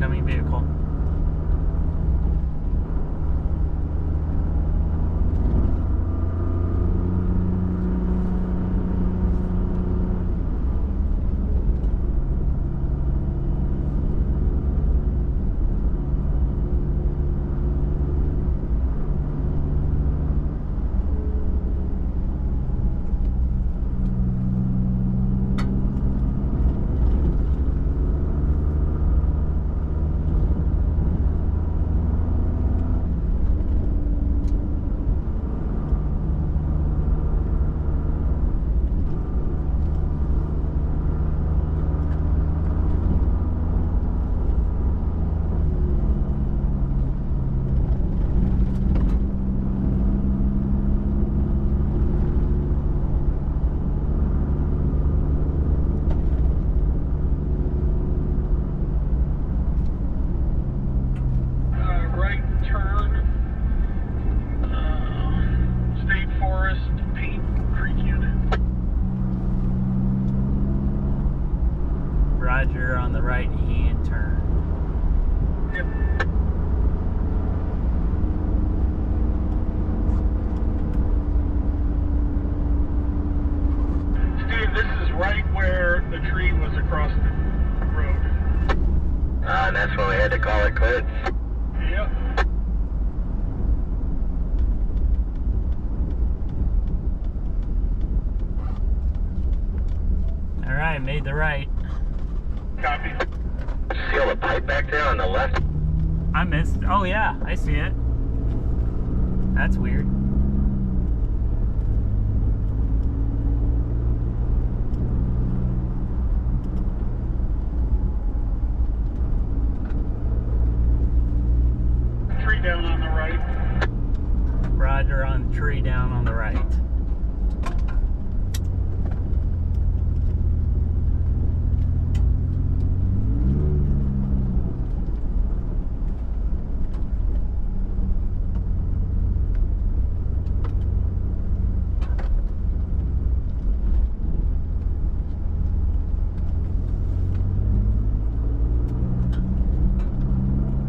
incoming vehicle. Roger on the right hand turn. Yep. Steve, this is right where the tree was across the road. And that's when we had to call it quits. Yep. All right, made the right. Copy. See all the pipe back there on the left? I missed. Oh yeah, I see it. That's weird. Tree down on the right. Roger on the tree down on the right.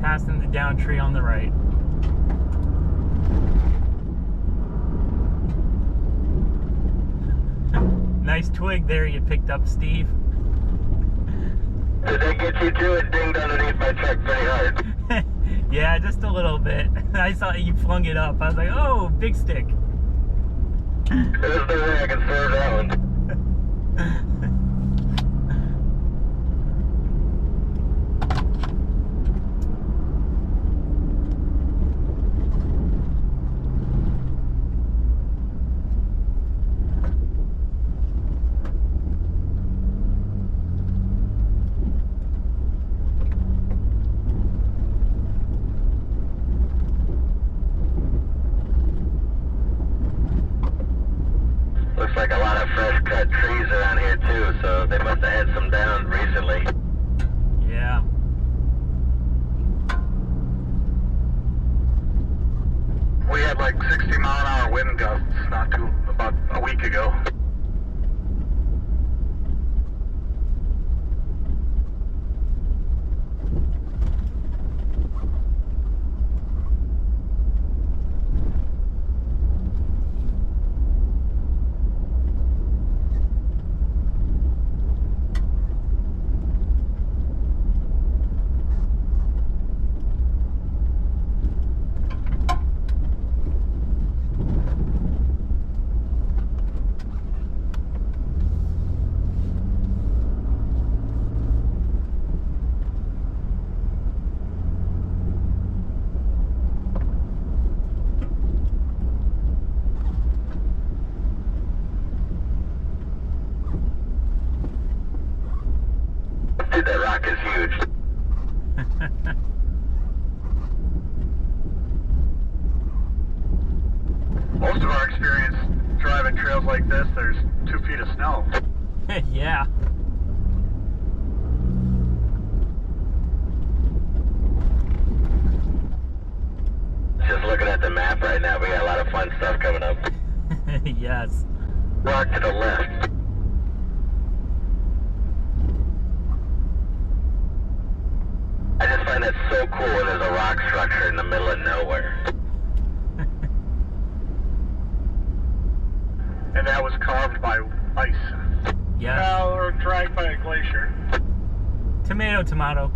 Passing the down tree on the right. Nice twig there you picked up, Steve. Did they get you to it? Dinged underneath my truck pretty hard. Yeah, just a little bit. I saw you flung it up. I was like, oh, big stick. There's no way I can serve that one. Looks like a lot of fresh cut trees around here too, so they must have had some down recently. Yeah. We had like 60-mile-an-hour wind gusts about a week ago. Dude, that rock is huge. Most of our experience driving trails like this, there's 2 feet of snow. Yeah. Just looking at the map right now, we got a lot of fun stuff coming up. Yes. Rock to the left. I just find cool when there's a rock structure in the middle of nowhere. And that was carved by ice. Yes. Well, or dragged by a glacier. Tomato, tomato.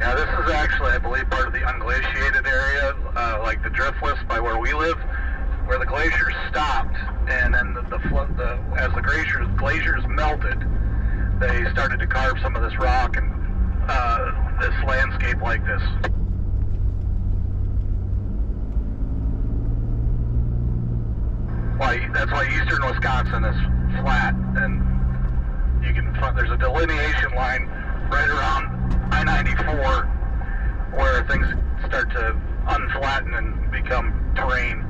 Yeah, this is actually, I believe, part of the unglaciated area, like the driftless by where we live, where the glaciers stopped, and then as the glaciers melted, they started to carve some of this rock and this landscape like this. That's why eastern Wisconsin is flat, and there's a delineation line right around I-94 where things start to unflatten and become terrain.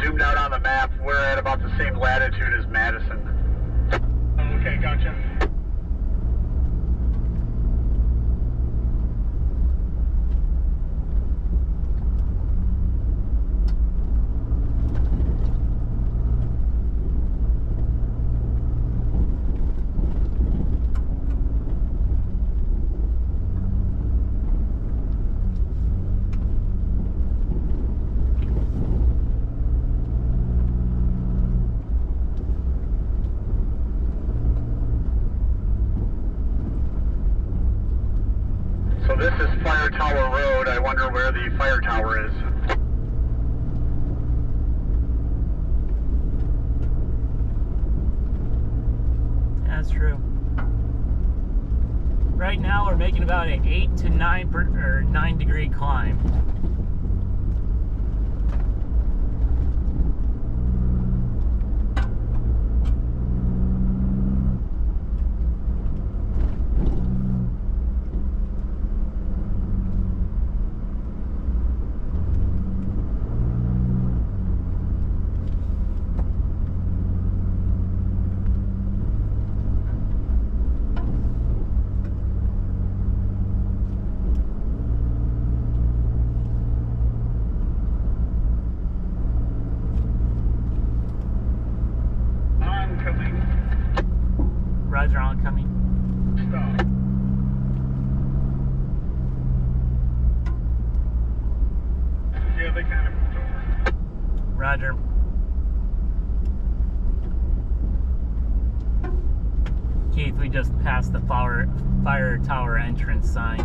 Zoomed out on the map, we're at about the same latitude as Madison. Okay, gotcha. So this is Fire Tower Road. I wonder where the fire tower is. That's true. Right now we're making about an 8 to 9 degree climb. Roger, oncoming. Stop. Yeah, they kind of moved over. Roger. Keith, we just passed the fire tower entrance sign.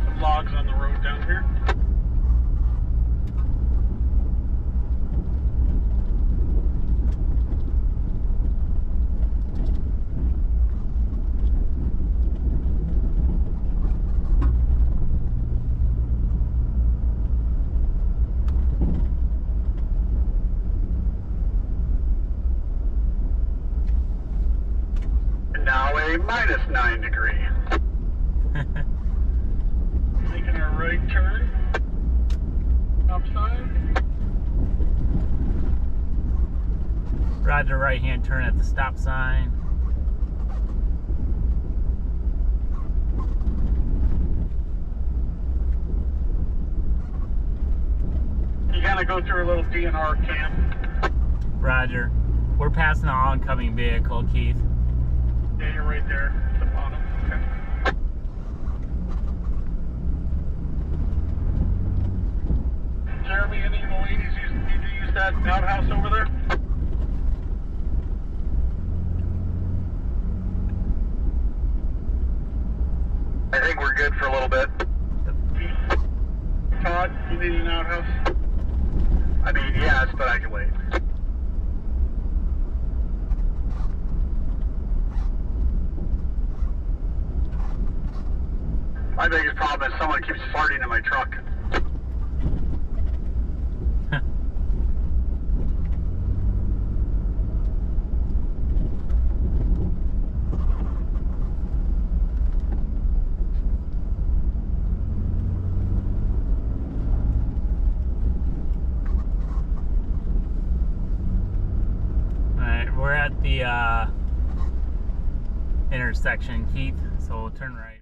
Some logs on the road down here. Now a minus 9 degree. Making our right turn. Stop sign. Roger, right hand turn at the stop sign. You gotta go through a little DNR camp. Roger. We're passing an oncoming vehicle, Keith. Yeah, you're right there at the bottom. Okay. Jeremy, any of the ladies need to use that outhouse over there? I think we're good for a little bit. Todd, you need an outhouse? I mean, yes, but I can wait. My biggest problem is someone keeps farting in my truck. Alright, we're at the intersection, Keith, so we'll turn right.